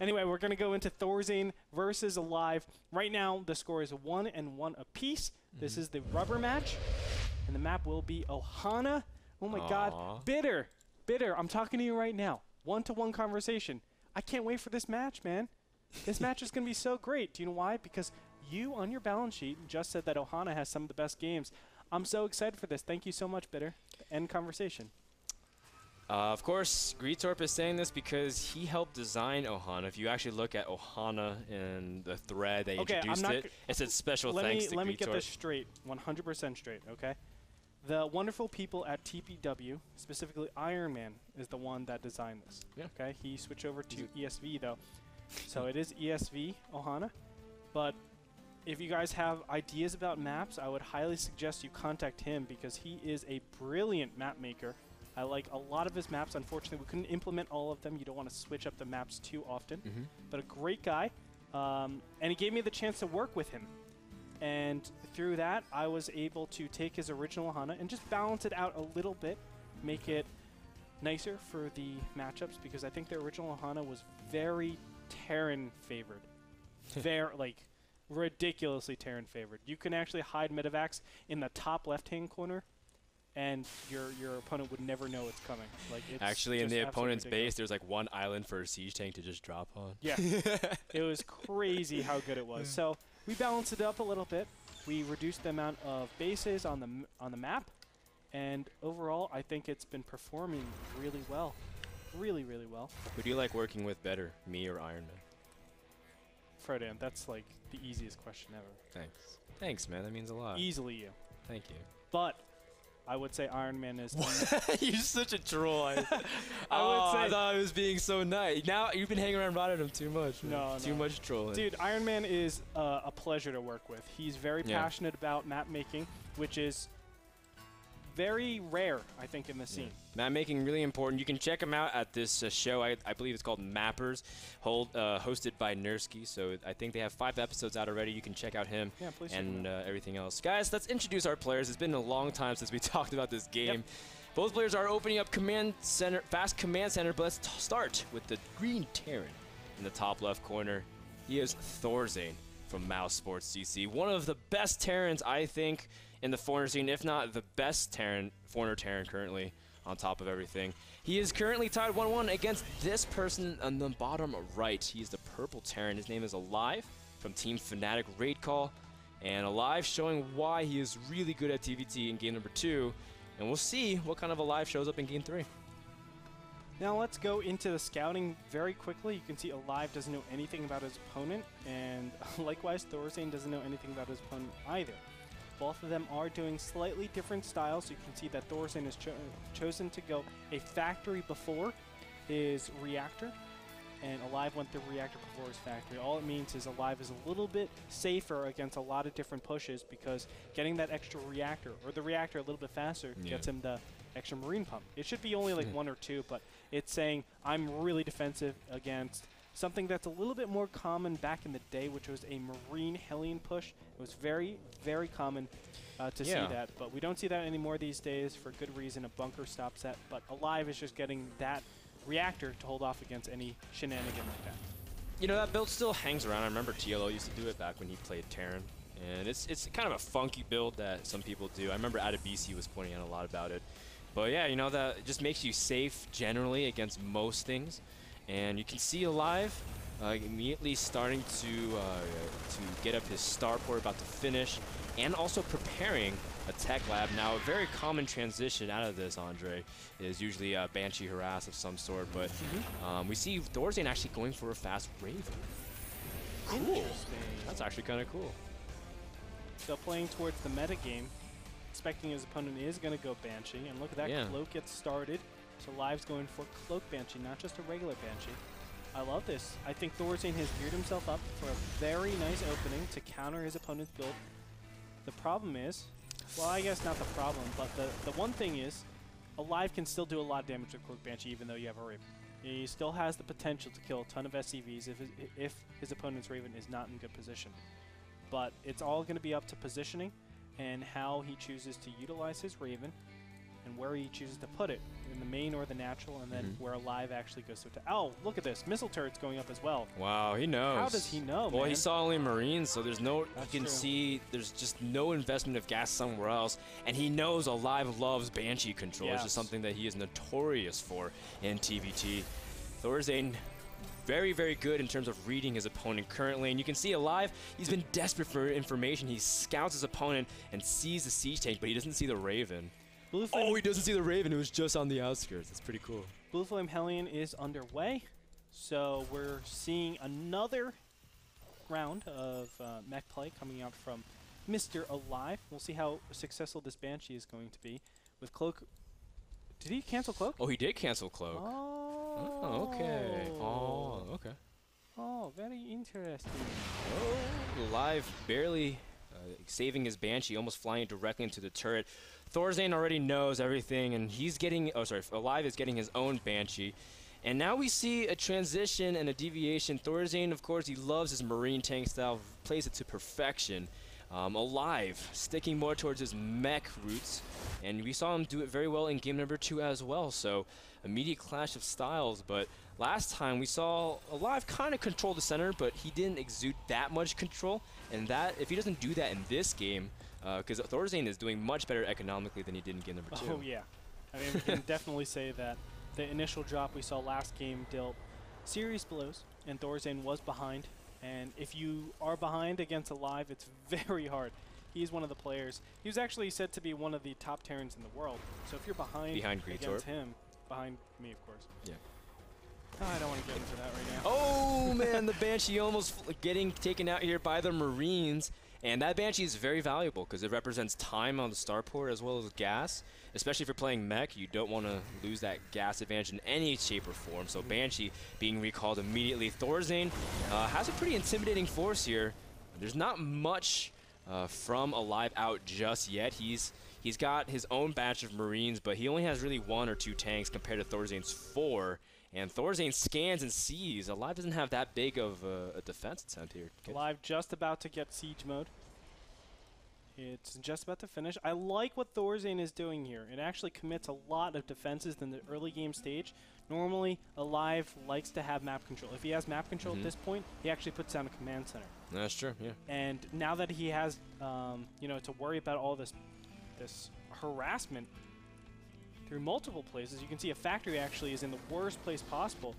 Anyway, we're going to go into ThorZaIN versus aLive. Right now, the score is 1-1 apiece. This is the rubber match, and the map will be Ohana. Oh my God, Bitter, I'm talking to you right now. 1-to-1 conversation. I can't wait for this match, man. This match is going to be so great. Do you know why? Because you, on your balance sheet, just said that Ohana has some of the best games. I'm so excited for this. Thank you so much, Bitter. End conversation. Of course, Greetorp is saying this because he helped design Ohana. If you actually look at Ohana and the thread they introduced it said special thanks to Greetorp. Let me get this straight, 100% straight, okay? The wonderful people at TPW, specifically Iron Man, is the one that designed this. Yeah. Okay, he switched over to ESV though, so it is ESV Ohana. But if you guys have ideas about maps, I would highly suggest you contact him because he is a brilliant map maker. I like a lot of his maps. Unfortunately, we couldn't implement all of them. You don't want to switch up the maps too often. But a great guy, and he gave me the chance to work with him. And through that, I was able to take his original Ohana and just balance it out a little bit, make it nicer for the matchups, because I think the original Ohana was very Terran favored. Very, like, ridiculously Terran favored. You can actually hide Medivacs in the top left-hand corner, and your opponent would never know it's coming. Like, it's actually, in the opponent's ridiculous. base, there's like one island for a siege tank to just drop on. Yeah, it was crazy how good it was. So we balanced it up a little bit. We reduced the amount of bases on the map, and overall, I think it's been performing really well, really well. Who do you like working with better, me or Iron Man? Frodan, that's like the easiest question ever. Thanks. Thanks, man. That means a lot. Easily you. Thank you. But I would say Iron Man is... You're such a troll. I thought I was being so nice. Now you've been hanging around Rotterdam too much. No, too much trolling. Dude, Iron Man is a pleasure to work with. He's very passionate about map making, which is very rare, I think, in the scene. Map making, really important. You can check him out at this show. I believe it's called Mappers, hosted by Nursky. So I think they have 5 episodes out already. You can check out him and everything else. Guys, let's introduce our players. It's been a long time since we talked about this game. Yep. Both players are opening up command center, fast command center, but let's start with the green Terran in the top left corner. He is ThorZaIN from Mouse Sports CC. One of the best Terrans, I think, in the foreigner scene, if not the best foreigner Terran currently on top of everything. He is currently tied 1-1 against this person on the bottom right. He is the purple Terran. His name is aLive from Team Fnatic Raid Call. And aLive showing why he is really good at TVT in game number 2. And we'll see what kind of aLive shows up in game 3. Now let's go into the scouting very quickly. You can see aLive doesn't know anything about his opponent, and likewise ThorZaIN doesn't know anything about his opponent either. Both of them are doing slightly different styles. You can see that ThorZaIN has chosen to go a factory before his reactor, and aLive went the reactor before his factory. All it means is aLive is a little bit safer against a lot of different pushes, because getting that extra reactor, or the reactor a little bit faster, gets him the extra marine pump. It should be only like 1 or 2, but it's saying I'm really defensive against something that's a little bit more common back in the day, which was a marine Hellion push. It was very, very common to see that, but we don't see that anymore these days for good reason, a bunker stop set. But aLive is just getting that reactor to hold off against any shenanigan like that. You know, that build still hangs around. I remember TLO used to do it back when he played Terran. And it's kind of a funky build that some people do. I remember Adabisi was pointing out a lot about it. But yeah, you know, that just makes you safe generally against most things. And you can see aLive immediately starting to get up his starport, about to finish, and also preparing a tech lab. Now, a very common transition out of this, Andre, is usually a Banshee harass of some sort, but we see ThorZaIN actually going for a fast Raven. Cool. That's actually kind of cool. So playing towards the meta game, expecting his opponent is going to go Banshee, and look at that, Cloak gets started. So aLive's going for Cloak Banshee, not just a regular Banshee. I love this. I think ThorZaIN has geared himself up for a very nice opening to counter his opponent's build. The problem is, well, I guess not the problem, but the one thing is, aLive can still do a lot of damage with Cloak Banshee even though you have a Raven. He still has the potential to kill a ton of SCVs if his opponent's Raven is not in good position. But it's all going to be up to positioning and how he chooses to utilize his Raven. and where he chooses to put it, in the main or the natural, and then where aLive actually goes to. Oh, look at this. Missile turret's going up as well. Wow, he knows. How does he know, Well, man? he saw only Marines, so there's no, That's you can true. see there's just no investment of gas somewhere else. And he knows aLive loves Banshee control, which is Yes. something that he is notorious for in TVT. ThorZaIN, very, very good in terms of reading his opponent currently. And you can see aLive, he's been desperate for information. He scouts his opponent and sees the siege tank, but he doesn't see the Raven. Blue Flame, Oh, he doesn't see the Raven. It was just on the outskirts. That's pretty cool. Blue Flame Hellion is underway. So we're seeing another round of mech play coming out from Mr. aLive. We'll see how successful this Banshee is going to be. With Cloak. Did he cancel Cloak? Oh, he did cancel Cloak. Oh, okay. Oh, okay. Oh, very interesting. Oh, aLive barely saving his Banshee, almost flying directly into the turret. ThorZaIN already knows everything, and he's getting, oh sorry, aLive is getting his own Banshee. And now we see a transition and a deviation. ThorZaIN, of course, he loves his Marine tank style, plays it to perfection. aLive, sticking more towards his mech roots, and we saw him do it very well in game number 2 as well, so immediate clash of styles. But last time we saw aLive kind of control the center, but he didn't exude that much control, and that, if he doesn't do that in this game, because ThorZaIN is doing much better economically than he did in game number 2. Oh, yeah. I mean, we can definitely say that the initial drop we saw last game dealt serious blows, and ThorZaIN was behind. And if you are behind against aLive, it's very hard. He's one of the players. He was actually said to be one of the top Terrans in the world. So if you're behind against him, behind me, of course. Yeah. Oh, I don't want to get into that right now. Oh, man, the Banshee almost getting taken out here by the Marines. And that Banshee is very valuable because it represents time on the starport as well as gas. Especially if you're playing mech, you don't want to lose that gas advantage in any shape or form. So Banshee being recalled immediately. ThorZaIN has a pretty intimidating force here. There's not much from aLive out just yet. He's got his own batch of Marines, but he only has really 1 or 2 tanks compared to ThorZaIN's 4. And ThorZaIN scans and sees. aLive doesn't have that big of a defense attempt here. aLive just about to get siege mode. It's just about to finish. I like what ThorZaIN is doing here. It actually commits a lot of defenses in the early game stage. Normally, aLive likes to have map control. If he has map control at this point, he actually puts down a command center. That's true, yeah. And now that he has, you know, to worry about all this harassment through multiple places, you can see a factory actually is in the worst place possible.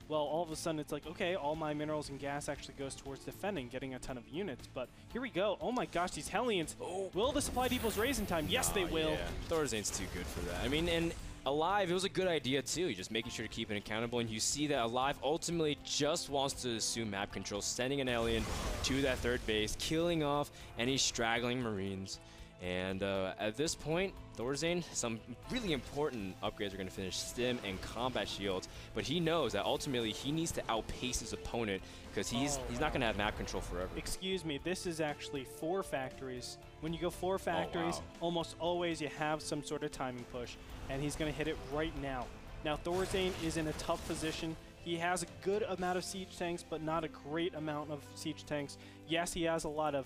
Well, all of a sudden it's like, okay, all my minerals and gas actually goes towards defending, getting a ton of units. But here we go. Oh my gosh, these Hellions. Oh. Will the supply depots raise in time? Yes, they will. Yeah. ThorZaIN's too good for that. I mean, and aLive, it was a good idea too. You're just making sure to keep it accountable. And you see that aLive ultimately just wants to assume map control, sending an alien to that third base, killing off any straggling Marines. And at this point, ThorZaIN, some really important upgrades are going to finish stim and combat shields, but he knows that ultimately he needs to outpace his opponent because he's not going to have map control forever. Excuse me, this is actually 4 factories. When you go 4 factories, almost always you have some sort of timing push, and he's going to hit it right now. Now ThorZaIN is in a tough position. He has a good amount of siege tanks, but not a great amount of siege tanks. Yes, he has a lot of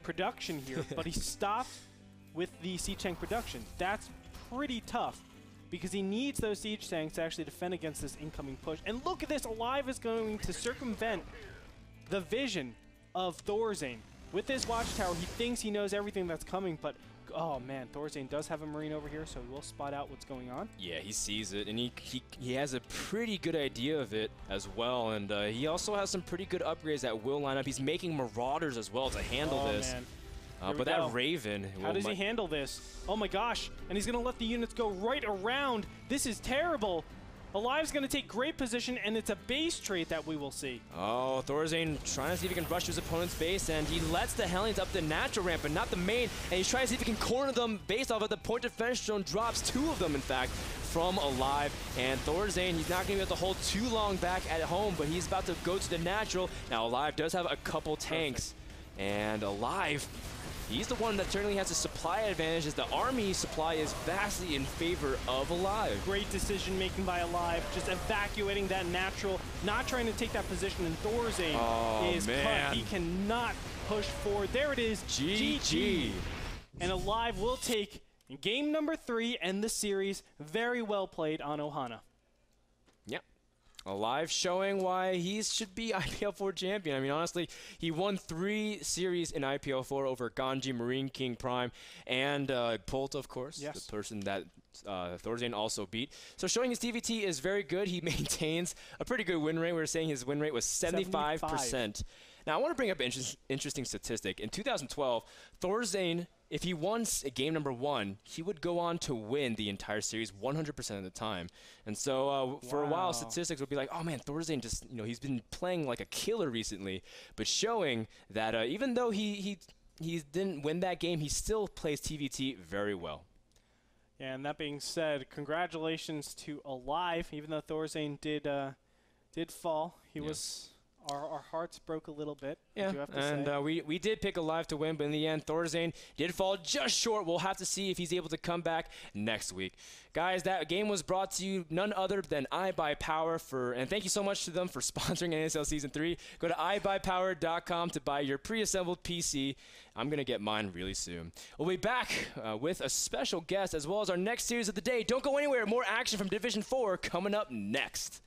production here, but he stopped with the siege tank production. That's pretty tough because he needs those siege tanks to actually defend against this incoming push. And look at this, aLive is going to circumvent the vision of ThorZaIN. With this watchtower, he thinks he knows everything that's coming, but oh man, ThorZaIN does have a Marine over here, so he will spot out what's going on. Yeah, he sees it, and he has a pretty good idea of it as well, and he also has some pretty good upgrades that will line up. He's making Marauders as well to handle this. Man. But that Raven... How does he handle this? Oh my gosh, and he's going to let the units go right around. This is terrible. aLive's going to take great position, and it's a base trait that we will see. Oh, ThorZaIN trying to see if he can rush to his opponent's base, and he lets the Hellions up the natural ramp, but not the main, and he's trying to see if he can corner them based off of the point defense drone drops, 2 of them, in fact, from aLive. And ThorZaIN, he's not going to be able to hold too long back at home, but he's about to go to the natural. Now, aLive does have a couple tanks, and aLive, he's the one that certainly has a supply advantage as the army supply is vastly in favor of aLive. Great decision making by aLive, just evacuating that natural, not trying to take that position, and ThorZaIN is cut. He cannot push forward. There it is. GG. And aLive will take Game number 3 and the series. Very well played on Ohana. Yep. aLive showing why he should be IPL4 champion. I mean, honestly, he won 3 series in IPL4 over Ganji, Marine King Prime, and Pult, of course, yes. the person that ThorZaIN also beat. So showing his DVT is very good. He maintains a pretty good win rate. We were saying his win rate was 75%. Now, I want to bring up an interesting statistic. In 2012, ThorZaIN, if he won game number 1, he would go on to win the entire series 100% of the time. And so for a while, statistics would be like, oh man, ThorZaIN just, he's been playing like a killer recently, but showing that even though he didn't win that game, he still plays TVT very well. Yeah, and that being said, congratulations to aLive. Even though ThorZaIN did fall, he was. Our hearts broke a little bit. Yeah, and we did pick aLive to win, but in the end, ThorZaIN did fall just short. We'll have to see if he's able to come back next week. Guys, that game was brought to you none other than iBuyPower and thank you so much to them for sponsoring NASL Season 3. Go to iBuyPower.com to buy your pre-assembled PC. I'm going to get mine really soon. We'll be back with a special guest as well as our next series of the day. Don't go anywhere. More action from Division 4 coming up next.